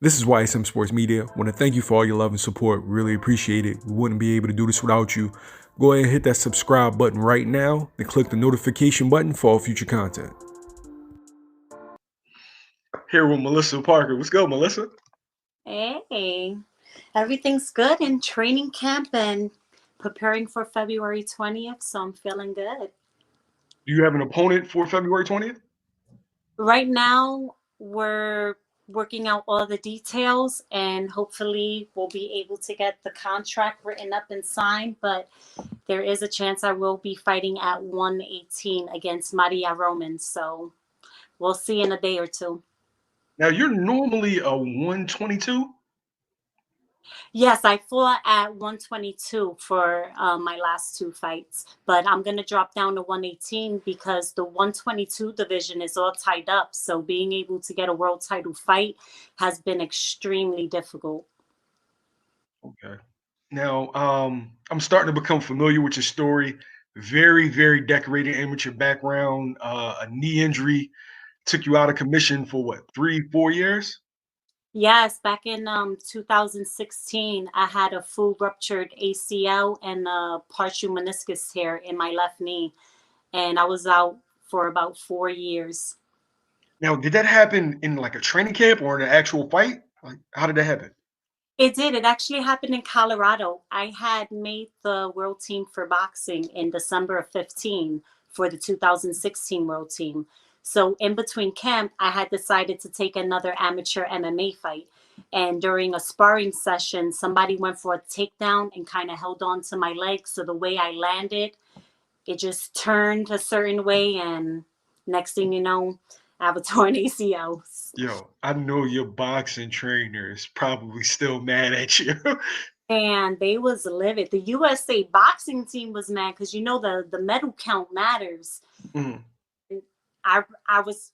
This is YSM Sports Media. Want to thank you for all your love and support. Really appreciate it. We wouldn't be able to do this without you. Go ahead and hit that subscribe button right now and click the notification button for all future content. Here with Melissa Parker. What's good, Melissa? Hey, everything's good in training camp and preparing for February 20th, so I'm feeling good. Do you have an opponent for February 20th? Right now, we're working out all the details and hopefully we'll be able to get the contract written up and signed, but there is a chance I will be fighting at 118 against Maria Roman, so we'll see in a day or two. Now, you're normally a 122? Yes, I fought at 122 for my last two fights, but I'm going to drop down to 118 because the 122 division is all tied up. So being able to get a world title fight has been extremely difficult. Okay. Now, I'm starting to become familiar with your story. Very, very decorated amateur background, a knee injury took you out of commission for what, 3, 4 years? Yes, back in 2016, I had a full ruptured ACL and a partial meniscus tear in my left knee, and I was out for about 4 years. Now, did that happen in like a training camp or in an actual fight? Like, how did that happen? It did. It actually happened in Colorado. I had made the world team for boxing in December of 15 for the 2016 world team. So in between camp, I had decided to take another amateur MMA fight. And during a sparring session, somebody went for a takedown and kind of held on to my leg. So the way I landed, it just turned a certain way. And next thing you know, I have a torn ACL. Yo, I know your boxing trainer is probably still mad at you. And they was livid. The USA boxing team was mad because the medal count matters. Mhm. I I was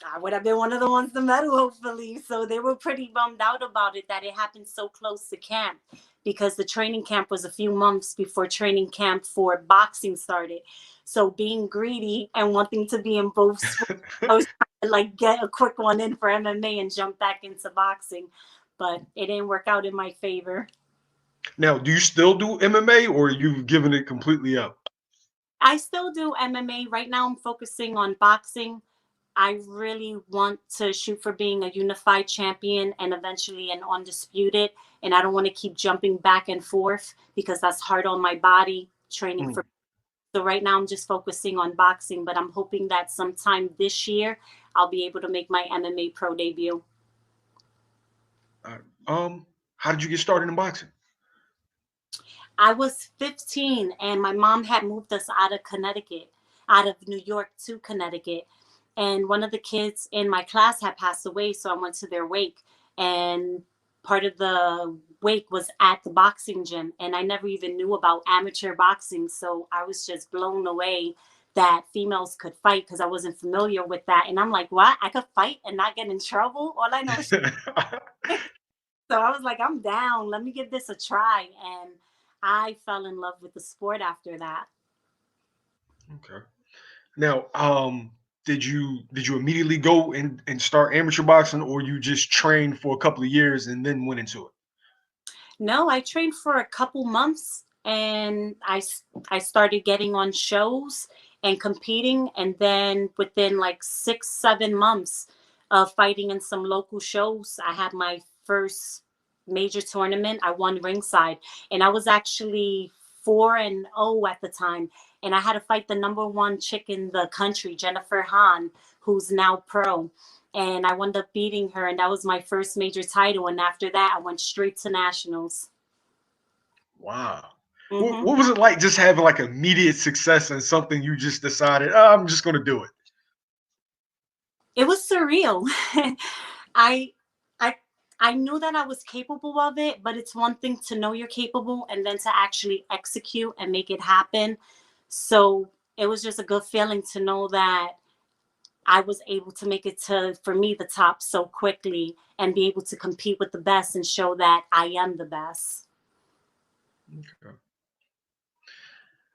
I would have been one of the ones to medal, hopefully. So they were pretty bummed out about it that it happened so close to camp because the training camp was a few months before training camp for boxing started. So being greedy and wanting to be in both sports, I was trying to like get a quick one in for MMA and jump back into boxing, but it didn't work out in my favor. Now, do you still do MMA or you've given it completely up? I still do MMA. Right now, I'm focusing on boxing. I really want to shoot for being a unified champion and eventually an undisputed. And I don't want to keep jumping back and forth because that's hard on my body training for. Mm. So right now, I'm just focusing on boxing, but I'm hoping that sometime this year, I'll be able to make my MMA pro debut. Uh, how did you get started in boxing? I was 15 and my mom had moved us out of Connecticut, out of New York to Connecticut. And one of the kids in my class had passed away, so I went to their wake. And part of the wake was at the boxing gym. And I never even knew about amateur boxing. So I was just blown away that females could fight because I wasn't familiar with that. And I'm like, what? I could fight and not get in trouble? All I know is so I was like, I'm down. Let me give this a try. And I fell in love with the sport after that. Okay. Now, did you immediately go and start amateur boxing, or you just trained for a couple of years and then went into it? No, I trained for a couple months and I started getting on shows and competing. And then within like 6, 7 months of fighting in some local shows, I had my first major tournament. I won ringside and I was actually 4-0 at the time. And I had to fight the number one chick in the country, Jennifer Hahn, who's now pro. And I wound up beating her, and that was my first major title. And after that, I went straight to nationals. Wow. What, Hmm. what was it like just having like immediate success in something you just decided, "Oh, I'm just going to do it"? It was surreal. I, I, I knew that I was capable of it, but it's one thing to know you're capable, and then to actually execute and make it happen. So it was just a good feeling to know that I was able to make it to, for me, the top so quickly and be able to compete with the best and show that I am the best. Okay.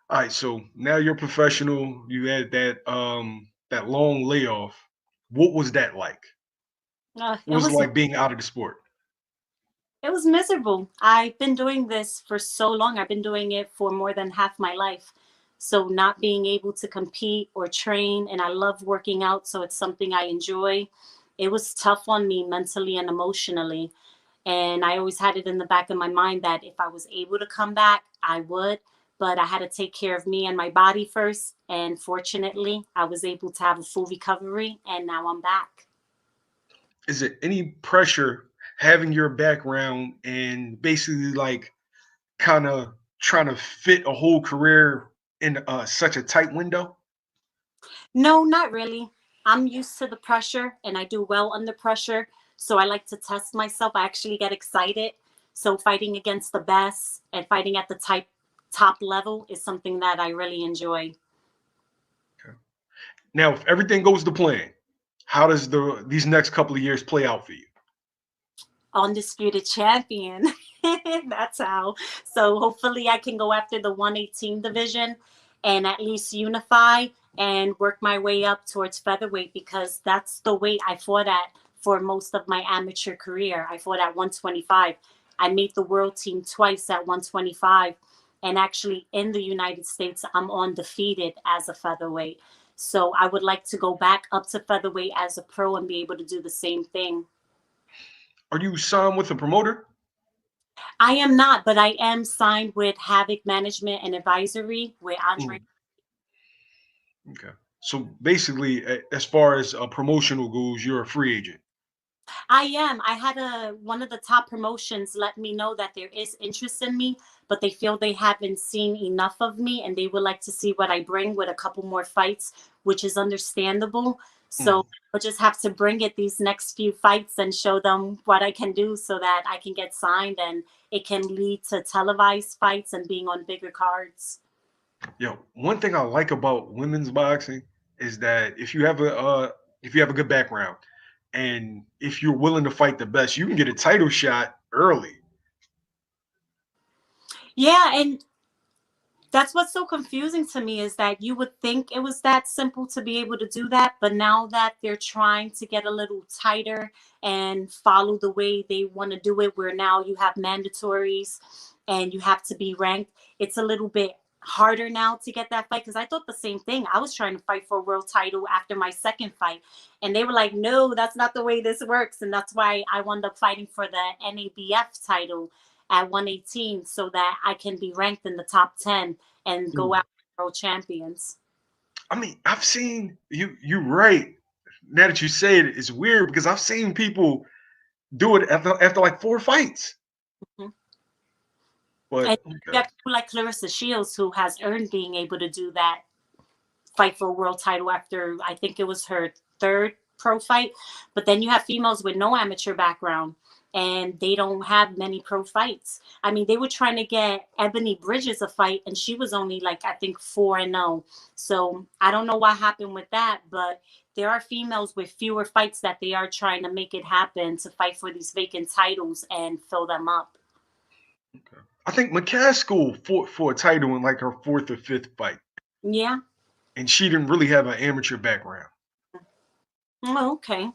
All right, so now you're professional. You had that long layoff. What was that like? What was it like being out of the sport? it was miserable. I've been doing this for so long. I've been doing it for more than half my life. So not being able to compete or train, and I love working out, so it's something I enjoy. It was tough on me mentally and emotionally. And I always had it in the back of my mind that if I was able to come back, I would. But I had to take care of me and my body first. And fortunately, I was able to have a full recovery, and now I'm back. Is it any pressure having your background and basically like kind of trying to fit a whole career in such a tight window? No, not really. I'm used to the pressure and I do well under pressure. So I like to test myself. I actually get excited. So fighting against the best and fighting at the top level is something that I really enjoy. Okay. Now, if everything goes to plan, how does these next couple of years play out for you? Undisputed champion. That's how. So hopefully I can go after the 118 division and at least unify and work my way up towards featherweight because that's the weight I fought at for most of my amateur career. I fought at 125. I made the world team twice at 125. And actually in the United States, I'm undefeated as a featherweight. So I would like to go back up to featherweight as a pro and be able to do the same thing. Are you signed with a promoter? I am not, but I am signed with Havoc Management and Advisory with Andre. Mm, okay. So basically, as far as promotional goes, you're a free agent. I am. I had one of the top promotions let me know that there is interest in me, but they feel they haven't seen enough of me and they would like to see what I bring with a couple more fights, which is understandable. So Mm, I'll just have to bring it these next few fights and show them what I can do so that I can get signed and it can lead to televised fights and being on bigger cards. one thing I like about women's boxing is that if you have a good background and if you're willing to fight the best, you can get a title shot early. Yeah, and that's what's so confusing to me is that you would think it was that simple to be able to do that, but now that they're trying to get a little tighter and follow the way they want to do it, where now you have mandatories and you have to be ranked, it's a little bit harder now to get that fight because I thought the same thing. I was trying to fight for a world title after my second fight, and they were like, no, that's not the way this works. And that's why I wound up fighting for the NABF title at 118 so that I can be ranked in the top 10 and go Mm. after world champions. I mean, I've seen you. You're right. Now that you say it, it's weird because I've seen people do it after like four fights. Mhm. But And you okay. have people like Clarissa Shields who has earned being able to do that fight for a world title after I think it was her third pro fight. But then you have females with no amateur background and they don't have many pro fights. I mean, they were trying to get Ebony Bridges a fight and she was only like I think 4-0. So I don't know what happened with that, but there are females with fewer fights that they are trying to make it happen to fight for these vacant titles and fill them up. Okay. I think McCaskill fought for a title in like her fourth or fifth fight, Yeah. and she didn't really have an amateur background. Oh, okay.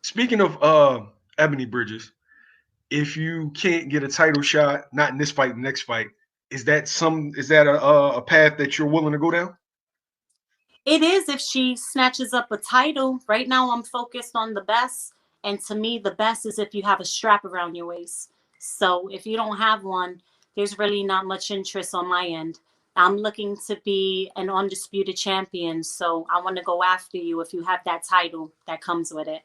Speaking of Ebony Bridges, if you can't get a title shot, not in this fight, next fight, is that a path that you're willing to go down? It is if she snatches up a title. Right now, I'm focused on the best. And to me, the best is if you have a strap around your waist. So if you don't have one, there's really not much interest on my end. I'm looking to be an undisputed champion. So I want to go after you if you have that title that comes with it.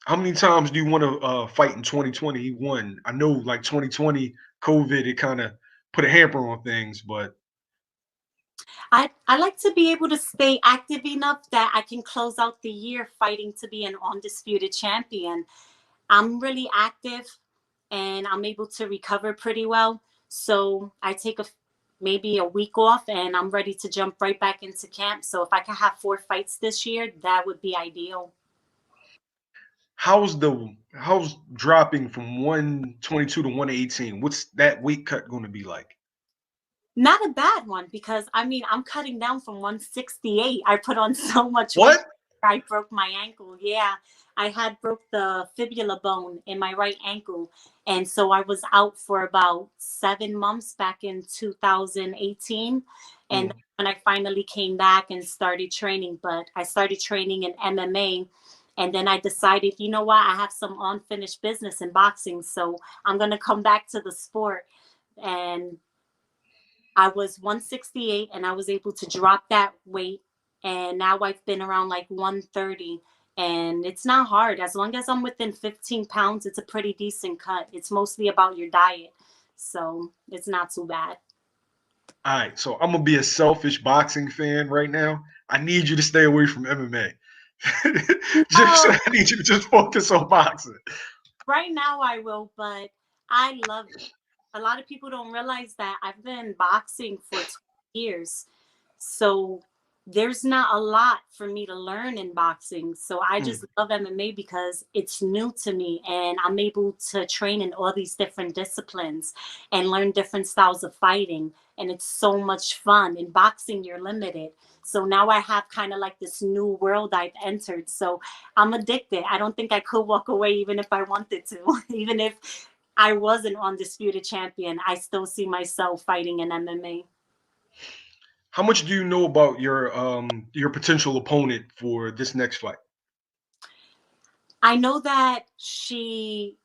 How many times do you want to fight in 2021? I know like 2020 COVID, it kind of put a hamper on things, but I like to be able to stay active enough that I can close out the year fighting to be an undisputed champion. I'm really active and I'm able to recover pretty well. So I take maybe a week off and I'm ready to jump right back into camp. So if I could have 4 fights this year, that would be ideal. how's dropping from 122 to 118? What's that weight cut going to be like? Not a bad one because I mean, I'm cutting down from 168. I put on so much weight. What? I broke my ankle. Yeah, I had broke the fibula bone in my right ankle, and so I was out for about 7 months back in 2018, and Mm. when I finally came back and started training, but I started training in MMA. And then I decided, you know what, I have some unfinished business in boxing, so I'm gonna come back to the sport. And I was 168 and I was able to drop that weight. And now I've been around like 130. And it's not hard. As long as I'm within 15 pounds, it's a pretty decent cut. It's mostly about your diet. So it's not too bad. All right, so I'm gonna be a selfish boxing fan right now. I need you to stay away from MMA. Just Oh, I need you to just focus on boxing. right now I will, but I love it. A lot of people don't realize that I've been boxing for 20 years. So there's not a lot for me to learn in boxing. So I just Mm. love MMA because it's new to me and I'm able to train in all these different disciplines and learn different styles of fighting. And it's so much fun. In boxing, you're limited. So now I have kind of like this new world I've entered. So I'm addicted. I don't think I could walk away even if I wanted to. Even if I was an undisputed champion, I still see myself fighting in MMA. How much do you know about your potential opponent for this next fight? I know that she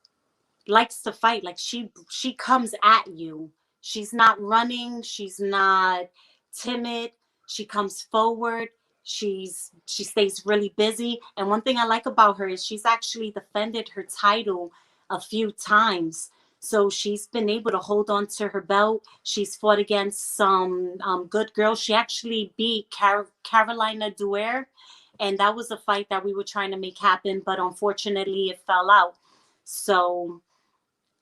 likes to fight. Like she comes at you. She's not running, she's not timid. She comes forward. She stays really busy. And one thing I like about her is she's actually defended her title a few times. So she's been able to hold on to her belt. She's fought against some good girls. She actually beat Carolina Duer, and that was a fight that we were trying to make happen, but unfortunately it fell out. So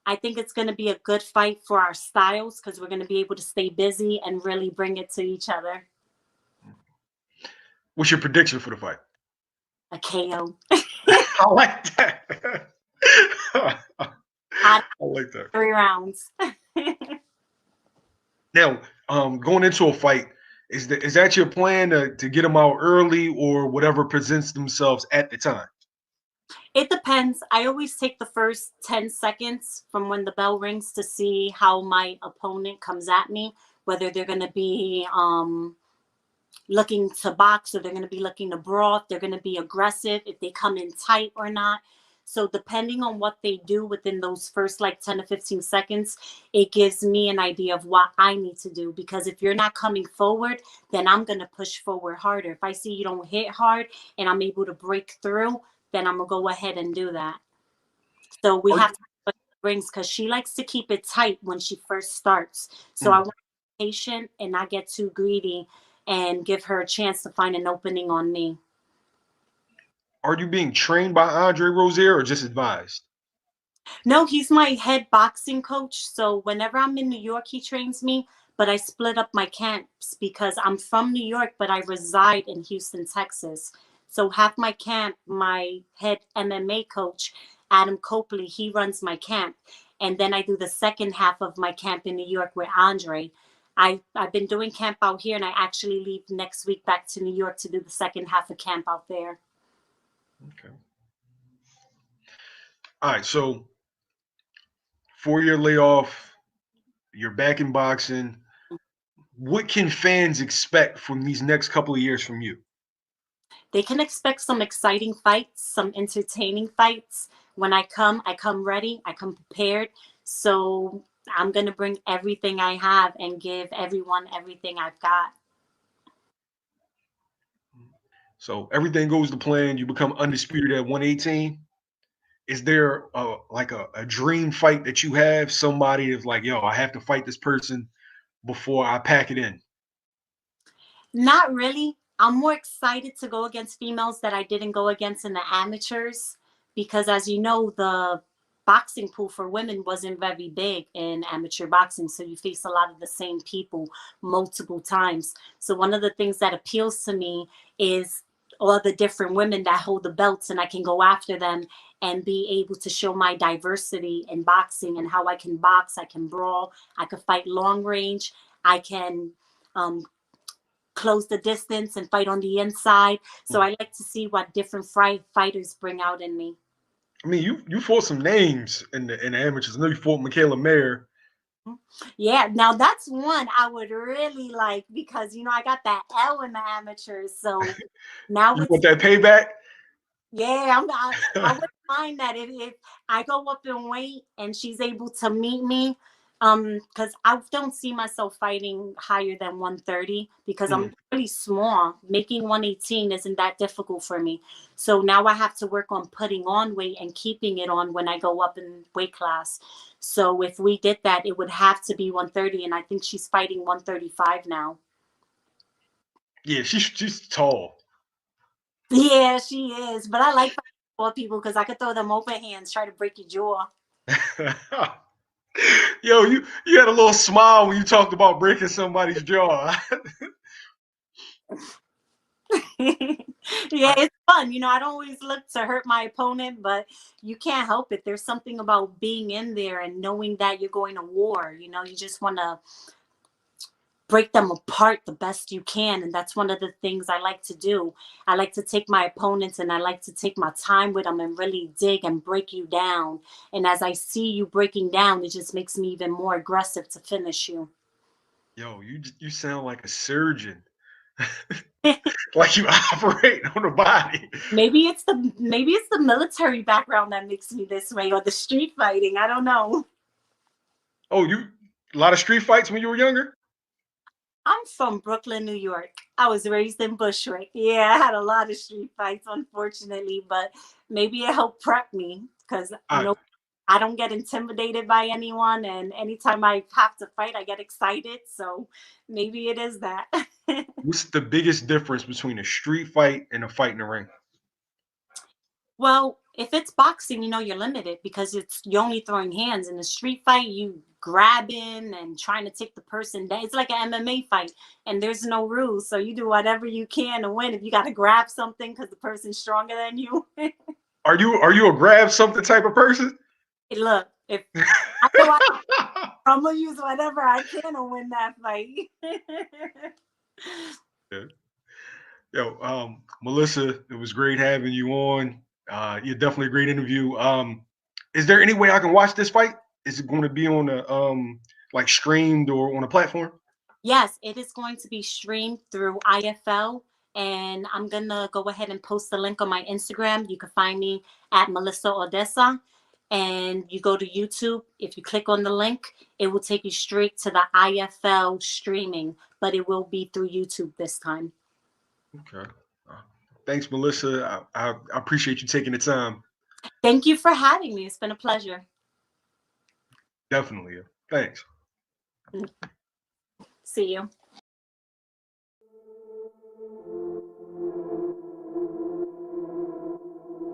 I think it's going to be a good fight for our styles because we're going to be able to stay busy and really bring it to each other. What's your prediction for the fight? A KO. I like that. I Out of like that. 3 rounds. Now, going into a fight, is that your plan to get them out early or whatever presents themselves at the time? It depends. I always take the first 10 seconds from when the bell rings to see how my opponent comes at me, whether they're going to be looking to box or they're going to be looking to brawl, if they're going to be aggressive, if they come in tight or not. So depending on what they do within those first like 10 to 15 seconds, it gives me an idea of what I need to do. Because if you're not coming forward, then I'm going to push forward harder. If I see you don't hit hard and I'm able to break through, then I'm going to go ahead and do that. So we Are have you, to rings because she likes to keep it tight when she first starts. So I mm, want to be patient and not get too greedy and give her a chance to find an opening on me. are you being trained by Andre Rozier or just advised? No, he's my head boxing coach. So whenever I'm in New York, he trains me. But I split up my camps because I'm from New York, but I reside in Houston, Texas. So half my camp, my head MMA coach, Adam Copley, he runs my camp. And then I do the second half of my camp in New York with Andre. I've been doing camp out here, and I actually leave next week back to New York to do the second half of camp out there. Okay. All right. So 4 year layoff, you're back in boxing. What can fans expect from these next couple of years from you? They can expect some exciting fights, some entertaining fights. When I come ready, I come prepared. So I'm going to bring everything I have and give everyone everything I've got. So everything goes to plan. You become undisputed at 118. Is there like a dream fight that you have? Somebody is like, yo, I have to fight this person before I pack it in. Not really. I'm more excited to go against females that I didn't go against in the amateurs because, as you know, the boxing pool for women wasn't very big in amateur boxing. So you face a lot of the same people multiple times. So one of the things that appeals to me is all the different women that hold the belts, and I can go after them and be able to show my diversity in boxing and how I can box, I can brawl, I can fight long range, I can um, close the distance and fight on the inside. So Mm. I like to see what different fighters bring out in me. I mean, you fought some names in the amateurs. I know you fought Michaela Mayer. Yeah, now that's one I would really like because I got that L in the amateurs. So now You it's want that payback? yeah, I wouldn't mind that if I go up in weight and she's able to meet me. Because I don't see myself fighting higher than 130 because Mm. I'm really small. Making 118 isn't that difficult for me. So now I have to work on putting on weight and keeping it on when I go up in weight class. So if we did that, it would have to be 130, and I think she's fighting 135 now. Yeah, she's tall. Yeah, she is. But I like fighting tall people because I could throw them open hands, try to break your jaw. Yo, you had a little smile when you talked about breaking somebody's jaw. Yeah, it's fun. I don't always look to hurt my opponent, but you can't help it. There's something about being in there and knowing that you're going to war. You just want to break them apart the best you can. And that's one of the things I like to do. I like to take my opponents and I like to take my time with them and really dig and break you down. And as I see you breaking down, it just makes me even more aggressive to finish you. Yo, you sound like a surgeon. Like you operate on the body. Maybe it's the military background that makes me this way, or the street fighting. I don't know. Oh, you a lot of street fights when you were younger? I'm from Brooklyn, New York. I was raised in Bushwick. Yeah, I had a lot of street fights, unfortunately, but maybe it helped prep me because I, I don't get intimidated by anyone, and anytime I have to fight, I get excited. So maybe it is that. what's the biggest difference between a street fight and a fight in the ring? Well, if it's boxing, you're limited because you're only throwing hands. In a street fight, you grabbing and trying to take the person down. It's like an MMA fight, and there's no rules, so you do whatever you can to win. If you got to grab something because the person's stronger than you, Are you a grab something type of person? look. If I know I'm gonna use whatever I can to win that fight. Yeah. Yo, Melissa, it was great having you on. You're definitely a great interview. Is there any way I can watch this fight? Is it going to be on a like streamed or on a platform? Yes, it is going to be streamed through IFL, and I'm gonna go ahead and post the link on my Instagram. You can find me at Melissa Odessa, and you go to YouTube. If you click on the link, it will take you straight to the IFL streaming, but it will be through YouTube this time. Okay. Uh, Thanks, Melissa. I appreciate you taking the time. Thank you for having me. It's been a pleasure. Definitely. Thanks. See you.